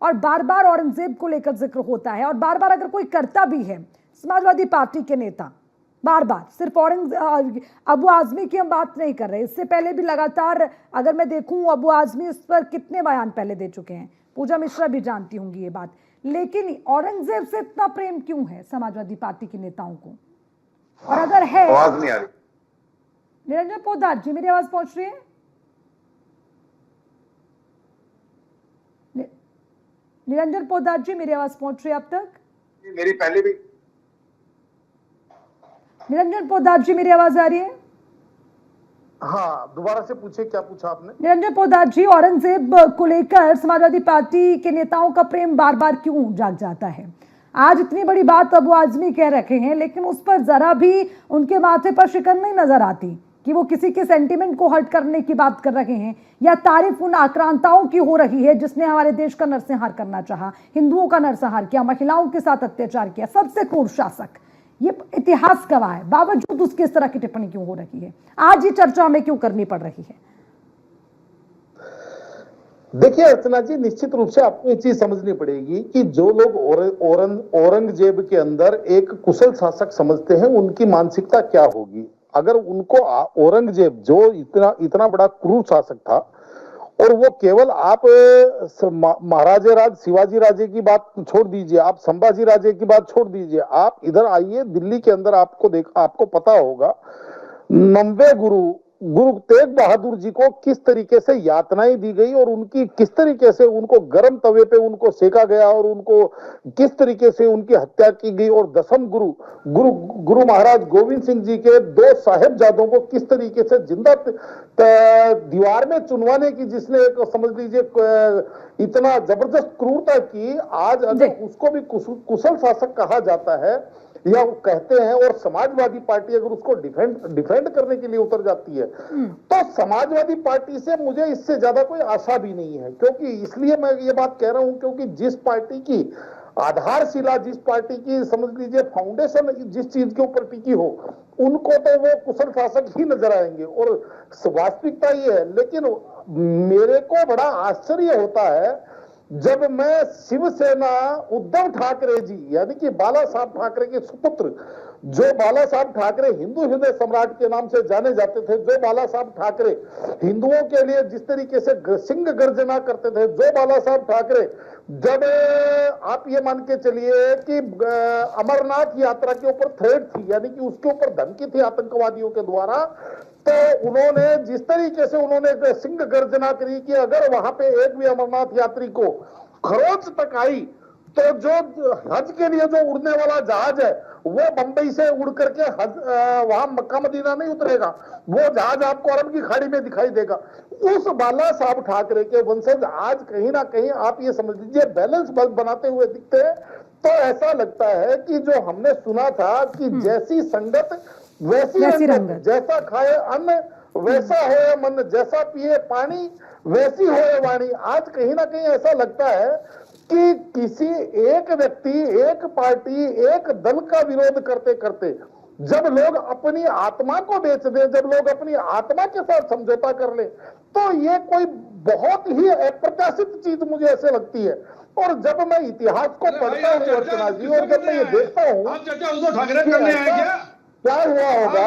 और बार बार औरंगजेब को लेकर जिक्र होता है, और बार बार अगर कोई करता भी है समाजवादी पार्टी के नेता, बार बार सिर्फ अबू आजमी की हम बात नहीं कर रहे, इससे पहले भी लगातार अगर मैं देखूं अबू आजमी इस पर कितने बयान पहले दे चुके हैं, पूजा मिश्रा भी जानती होंगी ये बात। लेकिन औरंगजेब से इतना प्रेम क्यों है समाजवादी पार्टी के नेताओं को? और अगर है, आवाज नहीं आ रही। निरंजन पोद्दार जी, मेरी आवाज पहुंच रही है? निरंजन पोद्दार जी, मेरी आवाज पहुंच रही है अब तक? मेरी पहले भी। निरंजन पोद्दार जी, मेरी आवाज आ रही है? हाँ, दोबारा से पूछे, क्या पूछा आपने? निरंजन पोद्दार जी, औरंगजेब को लेकर समाजवादी पार्टी के नेताओं का प्रेम बार बार क्यों जाग जाता है? आज इतनी बड़ी बात अबू आजमी कह रखे हैं, लेकिन उस पर जरा भी उनके माथे पर शिकन नहीं नजर आती कि वो किसी के सेंटिमेंट को हर्ट करने की बात कर रहे हैं, या तारीफ उन आक्रांताओं की हो रही है जिसने हमारे देश का नरसंहार करना चाहा, हिंदुओं का नरसंहार किया, महिलाओं के साथ अत्याचार किया, सबसे क्रूर शासक। ये इतिहास गवाह है, बावजूद उसकी इस तरह की टिप्पणी क्यों हो रही है? आज ये चर्चा हमें क्यों करनी पड़ रही है? देखिए अर्चना जी, निश्चित रूप से आपको ये चीज समझनी पड़ेगी कि जो लोग औरंगजेब के अंदर एक कुशल शासक समझते हैं, उनकी मानसिकता क्या होगी। अगर उनको औरंगजेब जो इतना बड़ा क्रूर शासक था, और वो केवल आप महाराजे राज शिवाजी राजे की बात छोड़ दीजिए, आप संभाजी राजे की बात छोड़ दीजिए, आप इधर आइए दिल्ली के अंदर, आपको पता होगा 90 गुरु तेग बहादुर जी को किस तरीके से यातनाएं दी गई, और उनकी किस तरीके से उनको गर्म तवे पे उनको सेका गया, और उनको किस तरीके से उनकी हत्या की गई। और दसम गुरु महाराज गोविंद सिंह जी के 2 साहेबजादों को किस तरीके से जिंदा दीवार में चुनवाने की जिसने एक समझ लीजिए इतना जबरदस्त क्रूरता की, आज अगर उसको भी कुशल शासक कहा जाता है या वो कहते हैं, और समाजवादी पार्टी अगर उसको डिफेंड करने के लिए उतर जाती है, तो समाजवादी पार्टी से मुझे इससे ज्यादा कोई आशा भी नहीं है। क्योंकि इसलिए मैं ये बात कह रहा हूं, क्योंकि जिस पार्टी की आधारशिला, जिस पार्टी की समझ लीजिए फाउंडेशन जिस चीज के ऊपर टिकी हो, उनको तो वो कुशल शासक ही नजर आएंगे, और वास्तविकता ये है। लेकिन मेरे को बड़ा आश्चर्य होता है जब मैं शिवसेना उद्धव ठाकरे जी, यानी कि बाला साहब ठाकरे के सुपुत्र, जो बाला साहब ठाकरे हिंदू हृदय सम्राट के नाम से जाने जाते थे, जो बाला साहब ठाकरे हिंदुओं के लिए जिस तरीके से सिंह गर्जना करते थे, जो बाला साहब ठाकरे जब आप ये मान के चलिए कि अमरनाथ यात्रा के ऊपर थ्रेट थी, यानी कि उसके ऊपर धमकी थी आतंकवादियों के द्वारा, तो उन्होंने जिस तरीके से उन्होंने सिंह गर्जना करी कि अगर वहां पे एक भी अमरनाथ यात्री को खरोच तक आई, तो जो हज के लिए जो उड़ने वाला जहाज है वो बंबई से उड़ करके वहां मक्का मदीना नहीं उतरेगा, वो जहाज आपको अरब की खाड़ी में दिखाई देगा। उस बाला साहब ठाकरे के वंशज आज कहीं ना कहीं आप ये समझ लीजिए बैलेंस बनाते हुए दिखते हैं। तो ऐसा लगता है कि जो हमने सुना था कि जैसी संगत वैसी रंगत, जैसा खाए अन्न वैसा हो मन, जैसा पिए पानी वैसी हो वाणी, आज कहीं ना कहीं ऐसा लगता है कि किसी एक व्यक्ति, एक पार्टी, एक दल का विरोध करते करते जब लोग अपनी आत्मा को बेच दें, जब लोग अपनी आत्मा के साथ समझौता कर ले, तो ये कोई बहुत ही अप्रत्याशित चीज मुझे ऐसे लगती है। और जब मैं इतिहास को पढ़ता हूँ अर्चना जी, और जब मैं ये देखता हूँ क्या हुआ होगा,